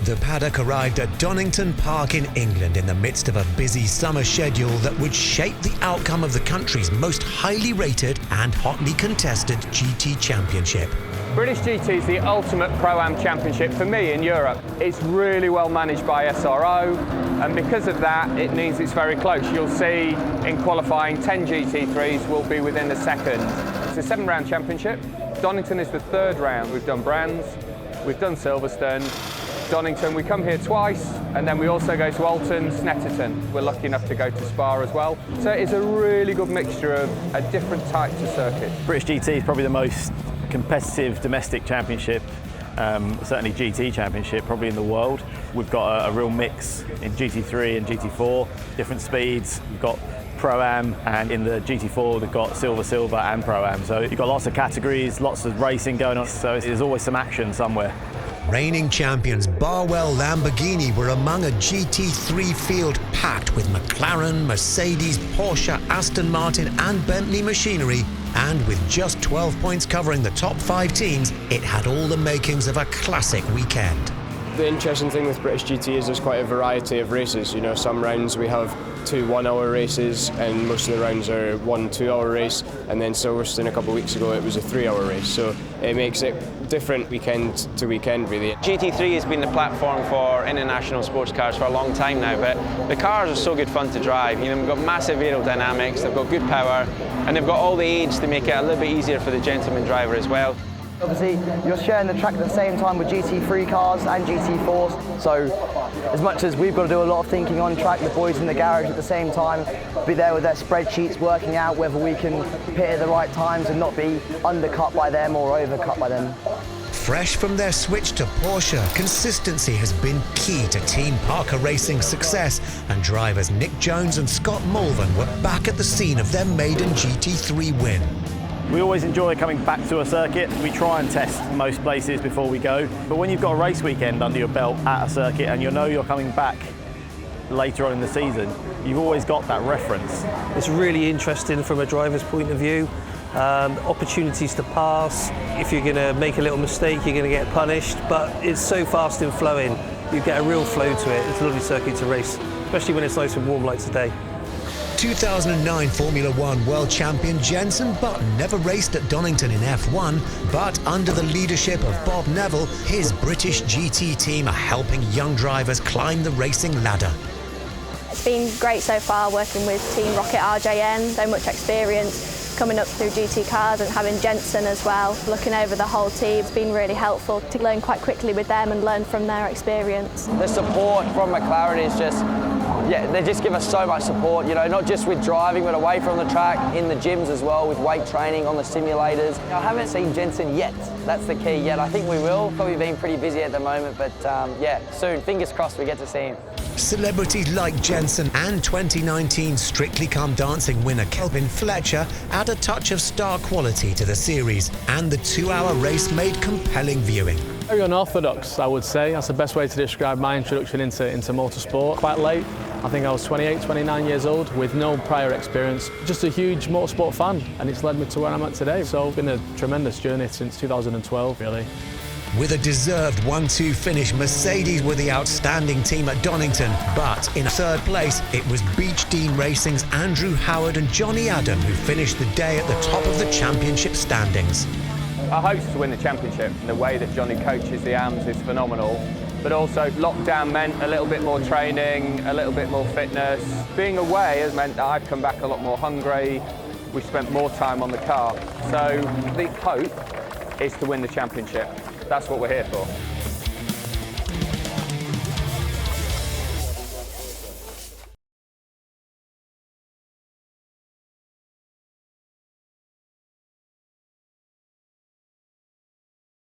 The Paddock arrived at Donington Park in England in the midst of a busy summer schedule that would shape the outcome of the country's most highly rated and hotly contested GT Championship. British GT is the ultimate Pro-Am championship for me in Europe. It's really well managed by SRO, and because of that it means it's very close. You'll see in qualifying 10 GT3s will be within a second. It's a 7-round championship. Donington is the 3rd round. We've done Brands, we've done Silverstone, Donington, we come here twice, and then we also go to Alton, Snetterton. We're lucky enough to go to Spa as well. So it's a really good mixture of a different types of circuits. British GT is probably the most competitive domestic championship, certainly GT championship, probably in the world. We've got a real mix in GT3 and GT4, different speeds. We've got Pro-Am, and in the GT4 we've got Silver and Pro-Am. So you've got lots of categories, lots of racing going on, so there's always some action somewhere. Reigning champions Barwell Lamborghini were among a GT3 field packed with McLaren, Mercedes, Porsche, Aston Martin and Bentley machinery, and with just 12 points covering the top 5 teams, it had all the makings of a classic weekend. The interesting thing with British GT is there's quite a variety of races. You know, some rounds we have 2 1-hour races, and most of the rounds are 1 2-hour race, and then Silverstone a couple of weeks ago it was a 3-hour race, so it makes it different weekend to weekend really. GT3 has been the platform for international sports cars for a long time now, but the cars are so good fun to drive. You know, we've got massive aerodynamics, they've got good power, and they've got all the aids to make it a little bit easier for the gentleman driver as well. Obviously, you're sharing the track at the same time with GT3 cars and GT4s, so as much as we've got to do a lot of thinking on track, the boys in the garage at the same time be there with their spreadsheets working out whether we can pit at the right times and not be undercut by them or overcut by them. Fresh from their switch to Porsche, consistency has been key to Team Abba Racing's success, and drivers Nick Jones and Scott Malvern were back at the scene of their maiden GT3 win. We always enjoy coming back to a circuit. We try and test most places before we go. But when you've got a race weekend under your belt at a circuit and you know you're coming back later on in the season, you've always got that reference. It's really interesting from a driver's point of view. Opportunities to pass. If you're going to make a little mistake, you're going to get punished. But it's so fast and flowing. You get a real flow to it. It's a lovely circuit to race, especially when it's nice and warm like today. 2009 Formula One world champion Jenson Burton never raced at Donington in F1, but under the leadership of Bob Neville, his British GT team are helping young drivers climb the racing ladder. It's been great so far working with Team Rocket RJN, so much experience coming up through GT cars, and having Jenson as well, looking over the whole team. It's been really helpful to learn quite quickly with them and learn from their experience. The support from McLaren is just, yeah, they just give us so much support, you know, not just with driving, but away from the track, in the gyms as well, with weight training on the simulators. I haven't seen Jenson yet, that's the key yet. I think we will, probably been pretty busy at the moment, but yeah, soon, fingers crossed we get to see him. Celebrities like Jenson and 2019 Strictly Come Dancing winner Kelvin Fletcher add a touch of star quality to the series, and the 2-hour race made compelling viewing. Very unorthodox, I would say. That's the best way to describe my introduction into motorsport. Quite late. I think I was 28, 29 years old with no prior experience. Just a huge motorsport fan, and it's led me to where I'm at today. So it's been a tremendous journey since 2012, really. With a deserved 1-2 finish, Mercedes were the outstanding team at Donington, but in 3rd place, it was Beechdean Racing's Andrew Howard and Jonny Adam who finished the day at the top of the championship standings. Our hope is to win the championship, and the way that Jonny coaches the AMs is phenomenal. But also lockdown meant a little bit more training, a little bit more fitness. Being away has meant that I've come back a lot more hungry. We've spent more time on the car. So the hope is to win the championship. That's what we're here for.